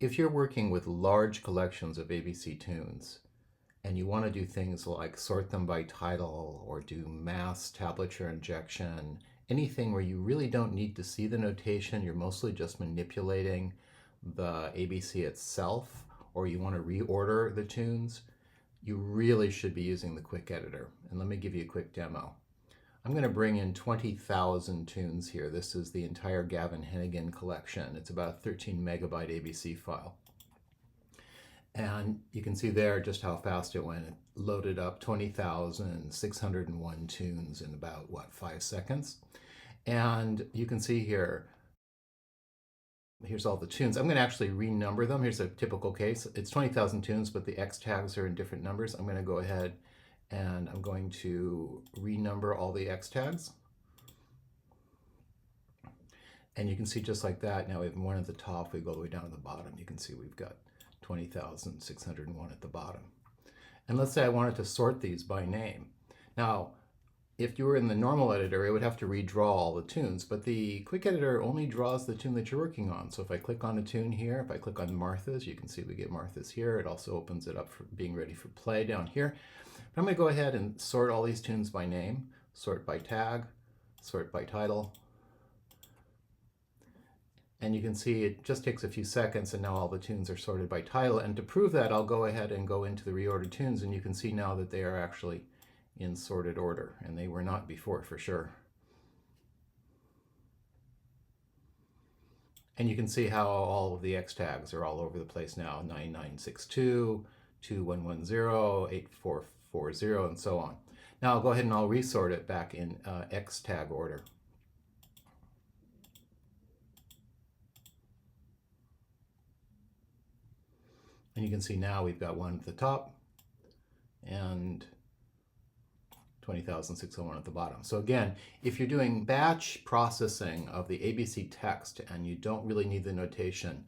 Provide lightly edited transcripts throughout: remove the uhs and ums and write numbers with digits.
If you're working with large collections of ABC tunes and you want to do things like sort them by title or do mass tablature injection, anything where you really don't need to see the notation, you're mostly just manipulating the ABC itself, or you want to reorder the tunes, you really should be using the quick editor. And let me give you a quick demo. I'm going to bring in 20,000 tunes here. This is the entire Gavin Hennigan collection. It's about a 13 megabyte ABC file. And you can see there just how fast it went. It loaded up 20,601 tunes in about, 5 seconds? And you can see here, here's all the tunes. I'm going to actually renumber them. Here's a typical case. It's 20,000 tunes, but the X tags are in different numbers. I'm going to go ahead and I'm going to renumber all the X tags. And you can see just like that, now we have one at the top, we go all the way down to the bottom. You can see we've got 20,601 at the bottom. And let's say I wanted to sort these by name. Now, if you were in the normal editor, it would have to redraw all the tunes, but the quick editor only draws the tune that you're working on. So if I click on a tune here, if I click on Martha's, you can see we get Martha's here. It also opens it up for being ready for play down here. But I'm going to go ahead and sort all these tunes by name, sort by tag, sort by title. And you can see it just takes a few seconds and now all the tunes are sorted by title. And to prove that, I'll go ahead and go into the reordered tunes and you can see now that they are actually in sorted order, and they were not before for sure. And you can see how all of the X tags are all over the place now, 9962, 2110, 8440, and so on. Now I'll go ahead and I'll resort it back in X tag order. And you can see now we've got one at the top and 20,601 at the bottom. So again, if you're doing batch processing of the ABC text and you don't really need the notation,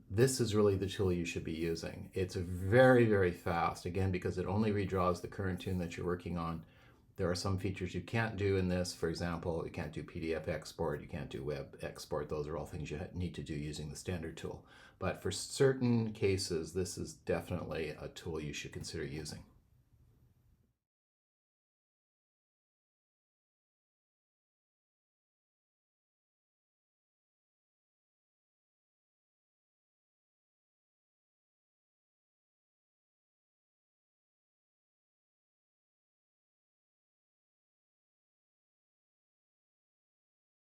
this is really the tool you should be using. It's very, very fast, again, because it only redraws the current tune that you're working on. There are some features you can't do in this. For example, you can't do PDF export, you can't do web export. Those are all things you need to do using the standard tool. But for certain cases, this is definitely a tool you should consider using.